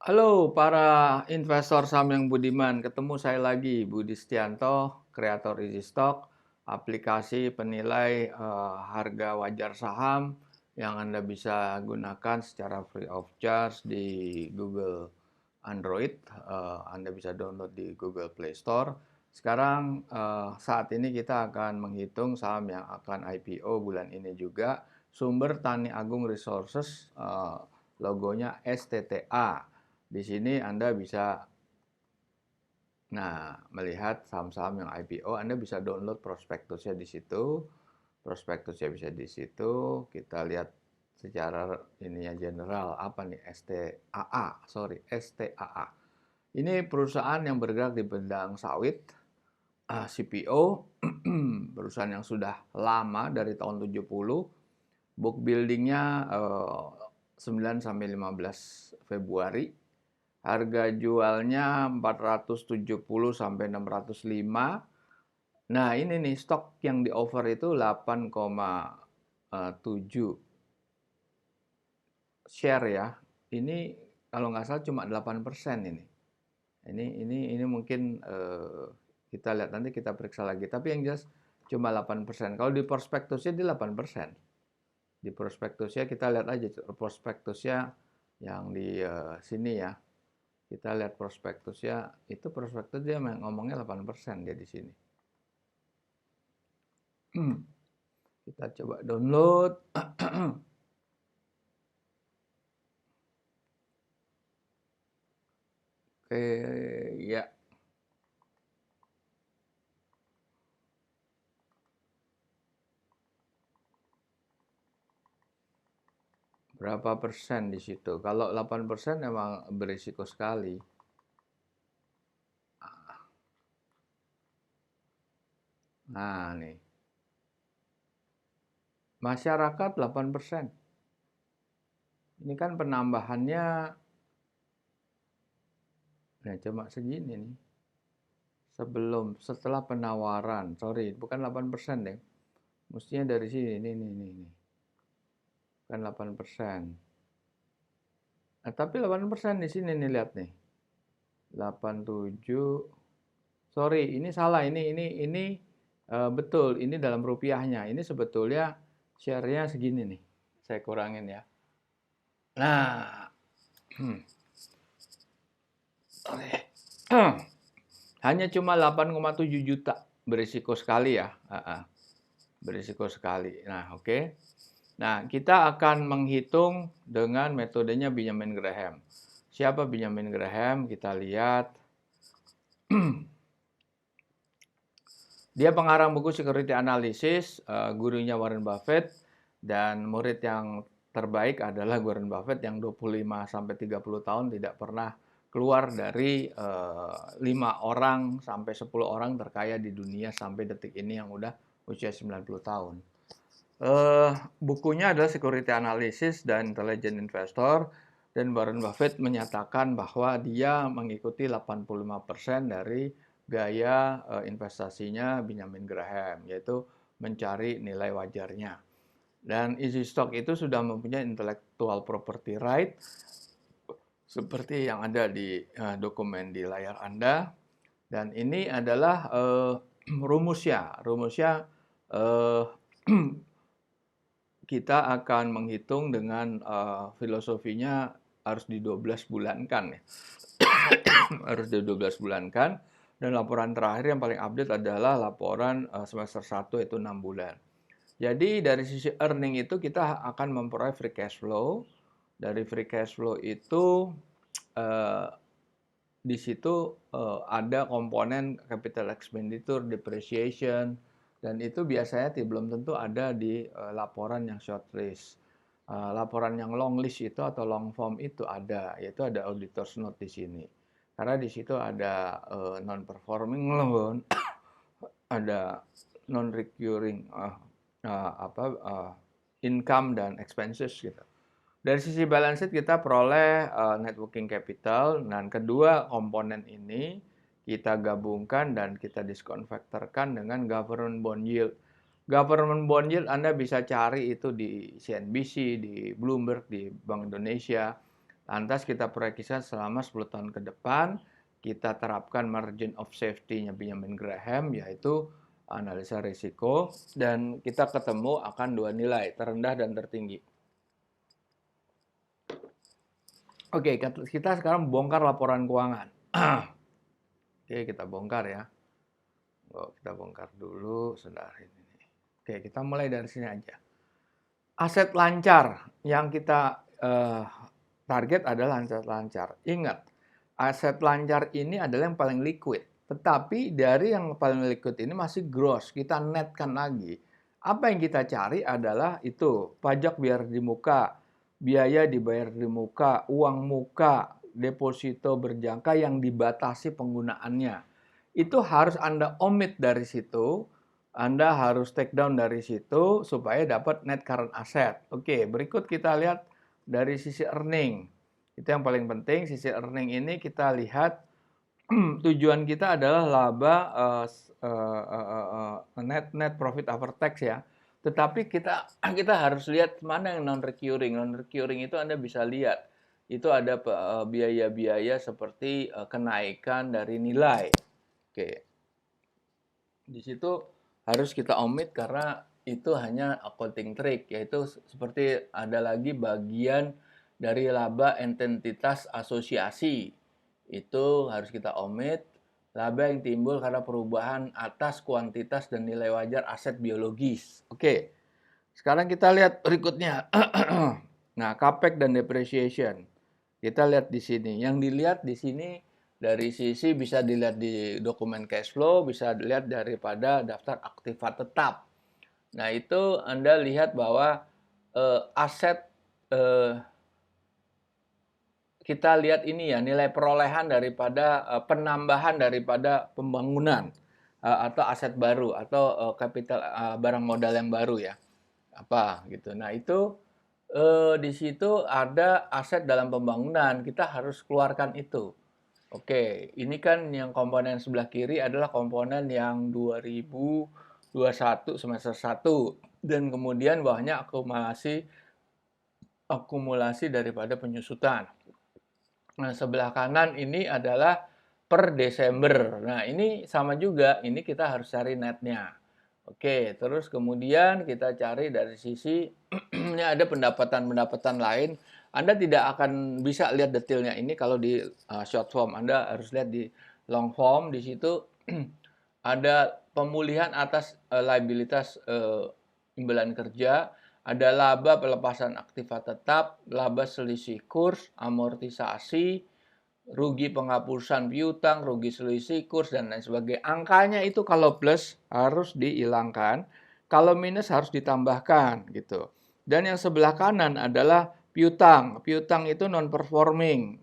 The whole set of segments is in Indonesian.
Halo para investor saham yang budiman, ketemu saya lagi Budi Setianto, kreator EasyStock, aplikasi penilai harga wajar saham yang Anda bisa gunakan secara free of charge di Google Android. Anda bisa download di Google Play Store. Sekarang saat ini kita akan menghitung saham yang akan IPO bulan ini juga. Sumber Tani Agung Resources, logonya STTA. Di sini Anda bisa melihat saham-saham yang IPO. Anda bisa download prospektusnya di situ. Prospektusnya bisa di situ. Kita lihat secara ininya general apa nih STAA. Ini perusahaan yang bergerak di bidang sawit, CPO, perusahaan yang sudah lama dari tahun 70. Book buildingnya 9 sampai 15 Februari. Harga jualnya 470 sampai 605. Nah, ini nih stok yang di offer itu 8,7 share ya. Ini kalau nggak salah cuma 8% ini. Ini mungkin kita lihat nanti, kita periksa lagi. Tapi yang jelas cuma 8%. Kalau di prospektusnya di 8%. Di prospektusnya kita lihat aja prospektusnya yang di sini ya. Kita lihat prospektusnya, itu prospektus dia ngomongnya 8% dia di sini. Kita coba download. Oke, ya. Berapa persen di situ? Kalau 8% memang berisiko sekali. Nah, nih. Masyarakat 8%. Ini kan penambahannya cuma segini nih. Setelah penawaran, sorry, bukan 8% deh. Mestinya dari sini, ini. Bukan 8%. Nah, tapi 8% di sini nih, lihat nih. 87. Sorry, ini salah. Ini betul. Ini dalam rupiahnya. Ini sebetulnya share-nya segini nih. Saya kurangin ya. Nah, hanya cuma 8,7 juta. Berisiko sekali ya. Berisiko sekali. Nah, oke. Nah, kita akan menghitung dengan metodenya Benjamin Graham. Siapa Benjamin Graham? Kita lihat. Dia pengarang buku Security Analysis, gurunya Warren Buffett, dan murid yang terbaik adalah Warren Buffett yang 25 sampai 30 tahun tidak pernah keluar dari 5 orang sampai 10 orang terkaya di dunia sampai detik ini yang udah usia 90 tahun. Bukunya adalah Security Analysis dan Intelligent Investor, dan Warren Buffett menyatakan bahwa dia mengikuti 85% dari gaya investasinya Benjamin Graham, yaitu mencari nilai wajarnya. Dan EasyStock itu sudah mempunyai intellectual property right, seperti yang ada di dokumen di layar Anda. Dan ini adalah rumusnya. Rumusnya kita akan menghitung dengan filosofinya harus di 12 bulankan ya. Harus di 12 bulankan, dan laporan terakhir yang paling update adalah laporan semester 1 itu 6 bulan. Jadi dari sisi earning itu kita akan memperoleh free cash flow. Dari free cash flow itu di situ ada komponen capital expenditure, depreciation, dan itu biasanya belum tentu ada di laporan yang short list. Laporan yang long list itu atau long form itu ada, yaitu ada auditor's note di sini. Karena di situ ada non performing loan, ada non recurring income dan expenses gitu. Dari sisi balance sheet kita peroleh net working capital, dan kedua komponen ini kita gabungkan dan kita diskonverterkan dengan government bond yield. Government bond yield Anda bisa cari itu di CNBC, di Bloomberg, di Bank Indonesia. Lantas kita proyeksikan selama 10 tahun ke depan, kita terapkan margin of safety-nya Benjamin Graham, yaitu analisa risiko, dan kita ketemu akan dua nilai, terendah dan tertinggi. Oke, kita sekarang bongkar laporan keuangan. Oke, kita bongkar ya. Kita bongkar dulu, sebentar ini. Oke, kita mulai dari sini aja. Aset lancar yang kita target adalah aset lancar. Ingat, aset lancar ini adalah yang paling liquid. Tetapi dari yang paling liquid ini masih gross, kita netkan lagi. Apa yang kita cari adalah itu, pajak biar di muka, biaya dibayar di muka, uang muka, deposito berjangka yang dibatasi penggunaannya. Itu harus Anda omit dari situ, Anda harus take down dari situ supaya dapat net current asset. Oke, berikut kita lihat dari sisi earning. Itu yang paling penting, sisi earning ini kita lihat tujuan kita adalah laba net profit after tax ya. Tetapi kita harus lihat mana yang non recurring. Non recurring itu Anda bisa lihat. Itu ada biaya-biaya seperti kenaikan dari nilai. Oke. Di situ harus kita omit karena itu hanya accounting trick, yaitu seperti ada lagi bagian dari laba entitas asosiasi. Itu harus kita omit. Laba yang timbul karena perubahan atas kuantitas dan nilai wajar aset biologis. Oke, sekarang kita lihat berikutnya. Nah, capex dan depreciation. Kita lihat di sini. Yang dilihat di sini dari sisi bisa dilihat di dokumen cash flow, bisa dilihat daripada daftar aktiva tetap. Nah, itu Anda lihat bahwa aset kita lihat ini ya, nilai perolehan daripada penambahan daripada pembangunan atau aset baru atau kapital barang modal yang baru ya. Apa gitu. Nah, itu di situ ada aset dalam pembangunan, kita harus keluarkan itu. Oke, ini kan yang komponen sebelah kiri adalah komponen yang 2021 semester 1 dan kemudian bawahnya akumulasi daripada penyusutan. Nah, sebelah kanan ini adalah per Desember. Nah, ini sama juga, ini kita harus cari netnya. Oke, terus kemudian kita cari dari sisi ini ada pendapatan-pendapatan lain. Anda tidak akan bisa lihat detailnya ini kalau di short form. Anda harus lihat di long form. Di situ ada pemulihan atas liabilitas imbalan kerja, ada laba pelepasan aktiva tetap, laba selisih kurs, amortisasi, rugi penghapusan piutang, rugi selisih kurs, dan lain sebagainya. Angkanya itu kalau plus harus dihilangkan, kalau minus harus ditambahkan gitu. Dan yang sebelah kanan adalah piutang. Piutang itu non performing.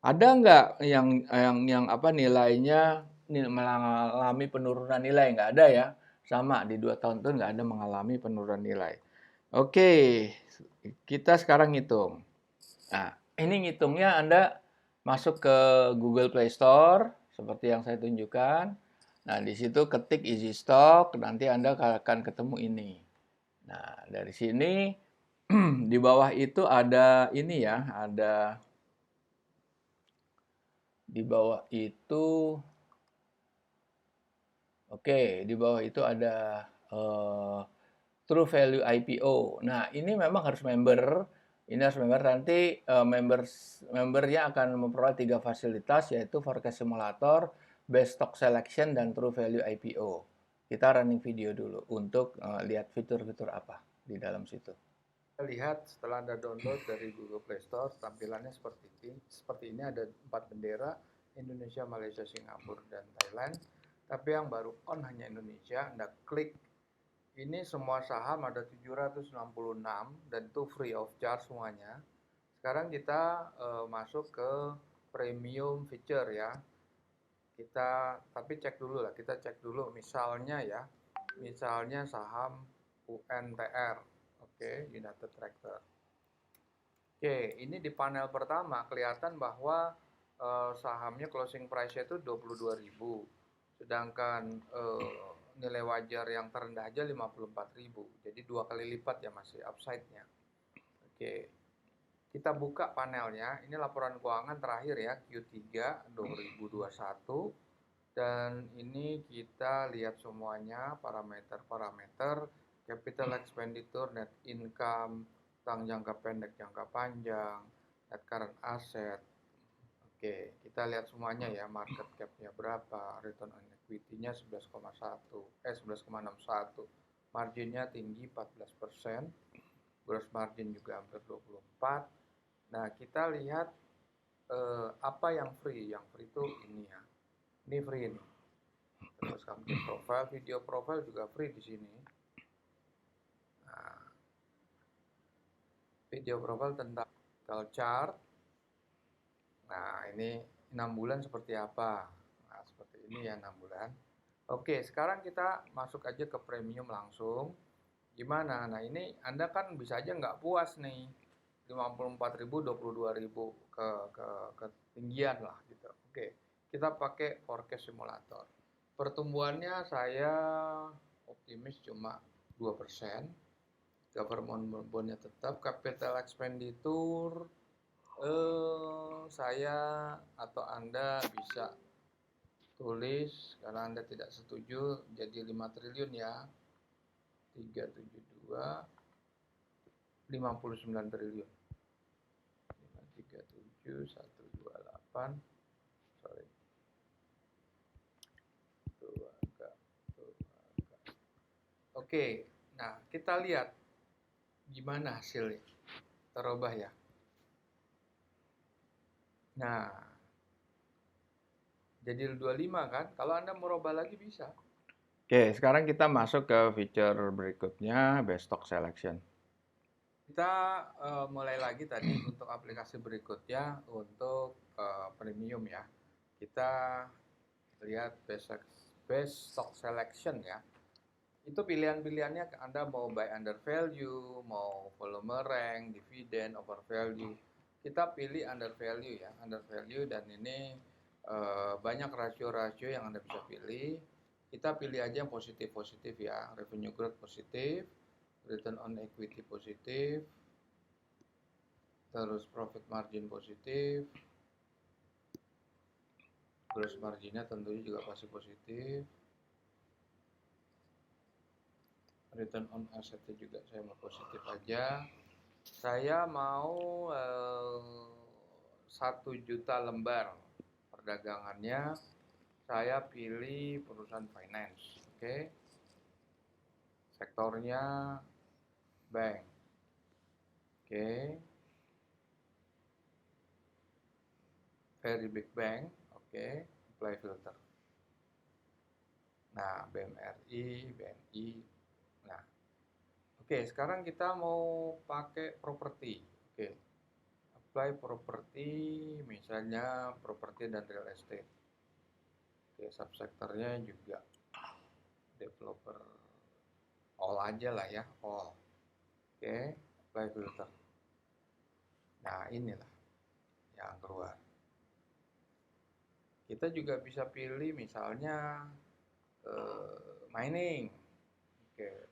Ada nggak yang apa nilainya mengalami penurunan nilai? Nggak ada ya. Sama di 2 tahun itu nggak ada mengalami penurunan nilai. Oke, kita sekarang ngitung. Nah, ini ngitungnya Anda masuk ke Google Play Store seperti yang saya tunjukkan. Nah, di situ ketik Easy Stock, nanti Anda akan ketemu ini. Nah, dari sini di bawah itu ada ini ya, ada di bawah itu oke, di bawah itu ada True Value IPO. Nah, ini memang harus member. Ini harus member. Nanti membernya akan memperoleh 3 fasilitas, yaitu Forecast Simulator, Best Stock Selection, dan True Value IPO. Kita running video dulu untuk lihat fitur-fitur apa di dalam situ. Kita lihat setelah Anda download dari Google Play Store, tampilannya seperti ini. Seperti ini ada 4 bendera, Indonesia, Malaysia, Singapura, dan Thailand. Tapi yang baru on hanya Indonesia. Anda klik ini, semua saham ada 766 dan itu free of charge semuanya. Sekarang kita masuk ke premium feature ya. Tapi cek dulu lah, kita cek dulu misalnya ya. Misalnya saham UNTR. Oke, United Tractor. Oke, ini di panel pertama kelihatan bahwa sahamnya closing price-nya itu 22.000. Sedangkan nilai wajar yang terendah aja 54.000. Jadi 2 kali lipat ya masih upside-nya. Oke. Kita buka panelnya, ini laporan keuangan terakhir ya, Q3 2021. Dan ini kita lihat semuanya, parameter-parameter, capital expenditure, net income, utang jangka pendek, jangka panjang, net current asset. Oke, kita lihat semuanya ya, market cap-nya berapa, return on equity-nya 11,61, marginnya tinggi 14%, gross margin juga hampir 24. Nah, kita lihat apa yang free. Yang free itu ini ya. Ini free ini. Terus company profile, video profile juga free di sini. Nah, video profile tentang chart. Nah, ini 6 bulan seperti apa? Nah, seperti ini ya 6 bulan. Oke, sekarang kita masuk aja ke premium langsung. Gimana? Nah, ini Anda kan bisa aja nggak puas nih. 54.000, 22.000 ke ketinggian lah gitu. Oke, kita pakai forecast simulator. Pertumbuhannya saya optimis cuma 2%. Government bondnya tetap. Capital expenditure saya atau Anda bisa tulis karena Anda tidak setuju jadi 5 triliun ya. 372 59 triliun. 537 128 sorry. Oke, nah kita lihat gimana hasilnya. Terubah ya. Nah, jadi 25 kan? Kalau Anda merubah lagi bisa. Oke, sekarang kita masuk ke feature berikutnya, best stock selection. Kita mulai lagi tadi untuk aplikasi berikutnya untuk premium ya. Kita lihat best stock selection ya. Itu pilihan-pilihannya Anda mau buy under value, mau volume rank, dividen, over value. Kita pilih under value ya, under value, dan ini banyak rasio-rasio yang Anda bisa pilih. Kita pilih aja yang positif-positif ya, revenue growth positif, return on equity positif, terus profit margin positif, gross marginnya tentunya juga pasti positif, return on assetnya juga saya mau positif aja. Saya mau 1 juta lembar perdagangannya. Saya pilih perusahaan finance. Oke. Sektornya bank. Oke. Very big bank. Oke. Apply filter. Nah, BMRI, BNI. Nah, oke, sekarang kita mau pakai properti. Oke. Apply properti, misalnya properti dan real estate. Oke, subsektornya juga developer, all aja lah ya, all. Oke, apply filter. Nah, inilah yang keluar. Kita juga bisa pilih misalnya mining. Oke,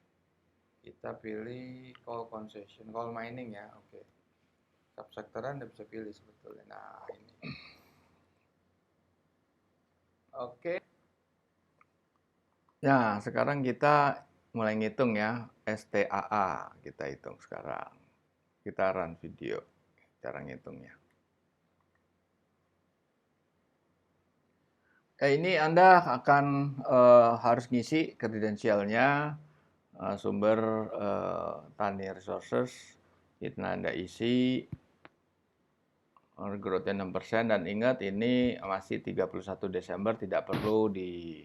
kita pilih coal concession, coal mining ya. Oke, subsektoran Anda bisa pilih sebetulnya. Nah, ini. Oke. Nah, sekarang kita mulai ngitung ya, STAA kita hitung sekarang. Kita run video cara ngitungnya. Ini Anda akan harus ngisi kredensialnya, sumber Tani Resources, itu Anda isi, growth-nya 6%, dan ingat ini masih 31 Desember, tidak perlu di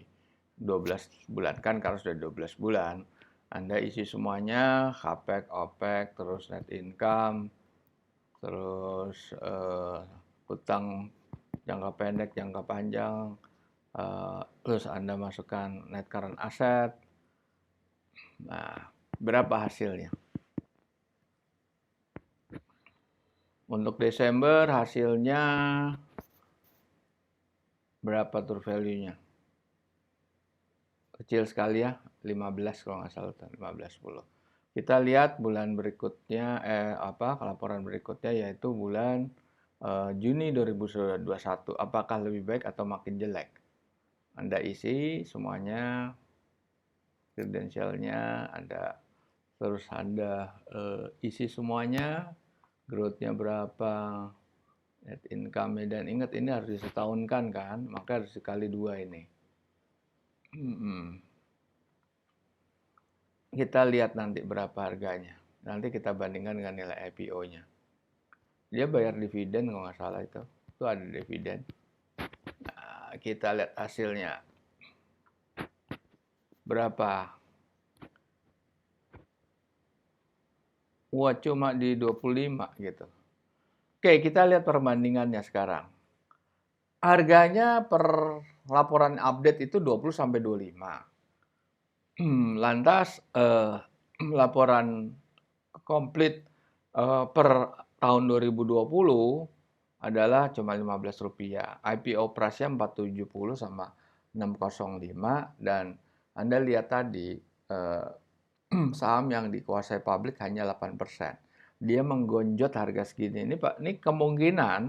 12 bulan kan, karena sudah 12 bulan. Anda isi semuanya, CAPEX, OPEX, terus net income, terus hutang jangka pendek, jangka panjang, terus Anda masukkan net current asset. Nah, berapa hasilnya? Untuk Desember hasilnya berapa tur value-nya? Kecil sekali ya, 15 kalau nggak salah, 15, 10. Kita lihat bulan berikutnya, laporan berikutnya yaitu bulan Juni 2021. Apakah lebih baik atau makin jelek? Anda isi semuanya, kredensialnya ada, terus Anda isi semuanya, growth-nya berapa, net income, dan ingat ini harus disetahunkan kan, maka harus dikali 2 ini. Kita lihat nanti berapa harganya. Nanti kita bandingkan dengan nilai IPO-nya. Dia bayar dividen kalau nggak salah itu. Itu ada dividen. Nah, kita lihat hasilnya. Berapa? Wah, cuma di 25 gitu. Oke, kita lihat perbandingannya sekarang. Harganya per laporan update itu 20 sampai 25. Lantas laporan komplit per tahun 2020 adalah cuma Rp15. IPO price-nya 470 sama 605, dan Anda lihat tadi saham yang dikuasai publik hanya 8%. Dia menggonjot harga segini. Ini Pak, ini kemungkinan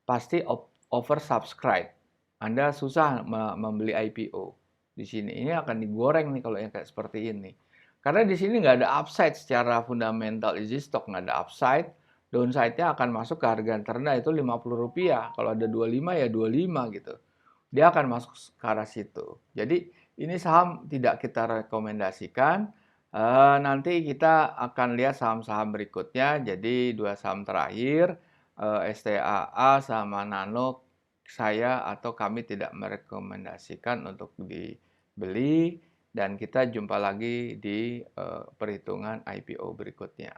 pasti oversubscribe. Anda susah membeli IPO di sini. Ini akan digoreng nih kalau yang kayak seperti ini. Karena di sini nggak ada upside secara fundamental, easy stock nggak ada upside. Downside-nya akan masuk ke harga terendah itu Rp50. Kalau ada 25 ya 25 gitu. Dia akan masuk ke arah situ. Jadi ini saham tidak kita rekomendasikan. Nanti kita akan lihat saham-saham berikutnya. Jadi 2 saham terakhir, STAA sama Nano, saya atau kami tidak merekomendasikan untuk dibeli, dan kita jumpa lagi di perhitungan IPO berikutnya.